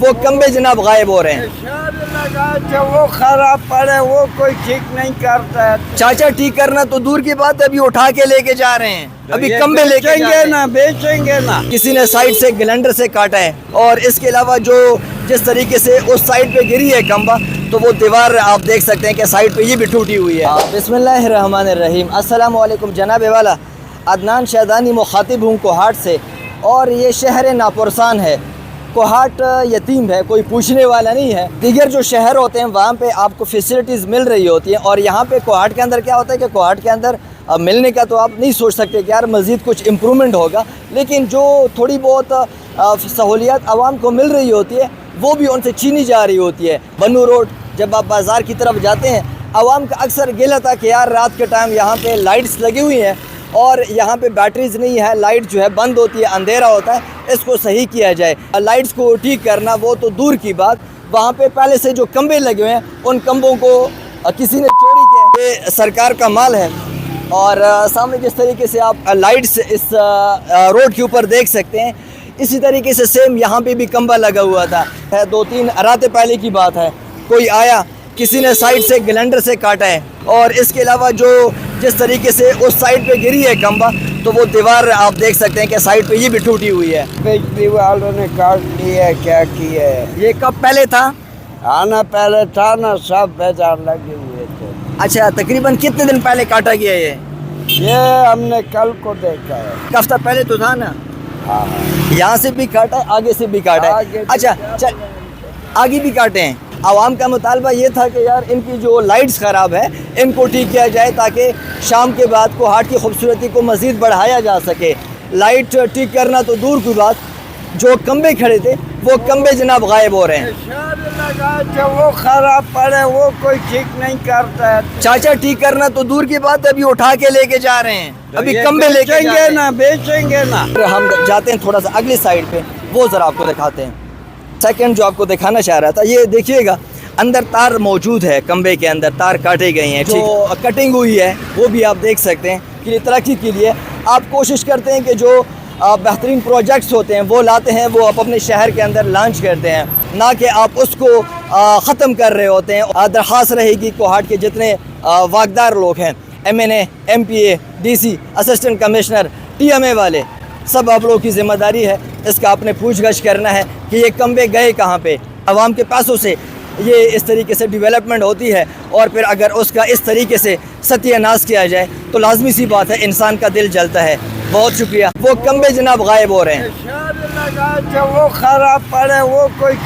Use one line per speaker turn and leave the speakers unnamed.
وہ کمبے جناب غائب ہو رہے ہیں.
وہ خراب پڑے وہ کوئی ٹھیک نہیں کرتا ہے.
چاچا ٹھیک کرنا تو دور کی بات ہے, ابھی اٹھا کے لے کے جا رہے ہیں, ابھی کمبے لے کے جا رہے ہیں.
نا بیچیں گے نا.
کسی نے سائڈ سے گلنڈر سے کاٹا ہے, اور اس کے علاوہ جس طریقے سے اس سائڈ پہ گری ہے کمبا, تو وہ دیوار آپ دیکھ سکتے ہیں کہ سائڈ پہ یہ بھی ٹوٹی ہوئی ہے. بسم اللہ الرحمن الرحیم. السلام علیکم جناب والا. عدنان شہدانی مخاطب ہوں کوہاٹ سے, اور یہ شہر ناپرسان ہے. کوہاٹ یتیم ہے, کوئی پوچھنے والا نہیں ہے. دیگر جو شہر ہوتے ہیں وہاں پہ آپ کو فیسلٹیز مل رہی ہوتی ہیں, اور یہاں پہ کوہاٹ کے اندر کیا ہوتا ہے کہ کوہاٹ کے اندر ملنے کا تو آپ نہیں سوچ سکتے کہ یار مزید کچھ امپرومنٹ ہوگا, لیکن جو تھوڑی بہت سہولیات عوام کو مل رہی ہوتی ہے وہ بھی ان سے چھینی جا رہی ہوتی ہے. بنو روڈ جب آپ بازار کی طرف جاتے ہیں, عوام کا اکثر گلہ تھا کہ یار رات کے ٹائم یہاں پہ لائٹس لگی ہوئی ہیں اور یہاں پہ بیٹریز نہیں ہے, لائٹ جو ہے بند ہوتی ہے, اندھیرا ہوتا ہے, اس کو صحیح کیا جائے. لائٹس کو ٹھیک کرنا وہ تو دور کی بات, وہاں پہ پہلے سے جو کمبے لگے ہوئے ہیں ان کمبوں کو کسی نے چوری کیا. یہ سرکار کا مال ہے, اور سامنے جس طریقے سے آپ لائٹس اس روڈ کے اوپر دیکھ سکتے ہیں, اسی طریقے سے سیم یہاں پہ بھی کمبا لگا ہوا تھا. 2-3 راتیں پہلے کی بات ہے, کوئی آیا, کسی نے سائڈ سے گلنڈر سے کاٹا ہے, اور اس کے علاوہ جس طریقے سے اس سائڈ پہ گری ہے کمبا, تو وہ دیوار آپ دیکھ سکتے ہیں کہ سائڈ پہ یہ بھی ٹوٹی ہوئی ہے.
بجلی والوں نے کاٹ دیا ہے, کیا کیا ہے.
یہ کب پہلے تھا؟
آنا پہلے تھا نا, سب بیدار لگے ہوئے تھے.
اچھا, تقریباً کتنے دن پہلے کاٹا گیا
یہ ہم نے کل کو دیکھا ہے.
ایک ہفتہ پہلے تو تھا نا.
ہاں
یہاں سے بھی کاٹا ہے, آگے سے بھی کاٹا ہے. اچھا چل, آگے بھی کاٹے ہیں. عوام کا مطالبہ یہ تھا کہ یار ان کی جو لائٹس خراب ہے ان کو ٹھیک کیا جائے, تاکہ شام کے بعد کوہاٹ کی خوبصورتی کو مزید بڑھایا جا سکے. لائٹ ٹھیک کرنا تو دور کی بات, جو کمبے کھڑے تھے وہ کمبے جناب غائب ہو رہے ہیں.
وہ خراب پڑے وہ کوئی ٹھیک نہیں کرتا ہے.
چاچا ٹھیک کرنا تو دور کی بات ہے, ابھی اٹھا کے لے کے جا رہے ہیں, ابھی کمبے لے کے جا رہے ہیں.
نا بیچیں گے نا.
ہم جاتے ہیں تھوڑا سا اگلی سائڈ پہ, وہ ذرا آپ کو دکھاتے ہیں. سیکنڈ جو آپ کو دکھانا چاہ رہا تھا, یہ دیکھیے گا اندر تار موجود ہے, کمبے کے اندر تار کاٹے گئے ہیں, جو کٹنگ ہوئی ہے وہ بھی آپ دیکھ سکتے ہیں. کہ ترقی کے لیے آپ کوشش کرتے ہیں کہ جو بہترین پروجیکٹس ہوتے ہیں وہ لاتے ہیں, وہ آپ اپنے شہر کے اندر لانچ کرتے ہیں, نہ کہ آپ اس کو ختم کر رہے ہوتے ہیں. درخواست رہے گی کوہاٹ کے جتنے واقدار لوگ ہیں, MNA, MPA, DC, assistant commissioner, TMA والے, سب آپ لوگوں کی ذمہ داری ہے, اس کا آپ نے پوچھ گچھ کرنا ہے کہ یہ کمبے گئے کہاں پہ. عوام کے پیسوں سے یہ اس طریقے سے ڈیولپمنٹ ہوتی ہے, اور پھر اگر اس کا اس طریقے سے ستیہ ناش کیا جائے تو لازمی سی بات ہے انسان کا دل جلتا ہے. بہت شکریہ. وہ کمبے جناب غائب ہو رہے ہیں.
وہ خراب پڑے وہ کوئی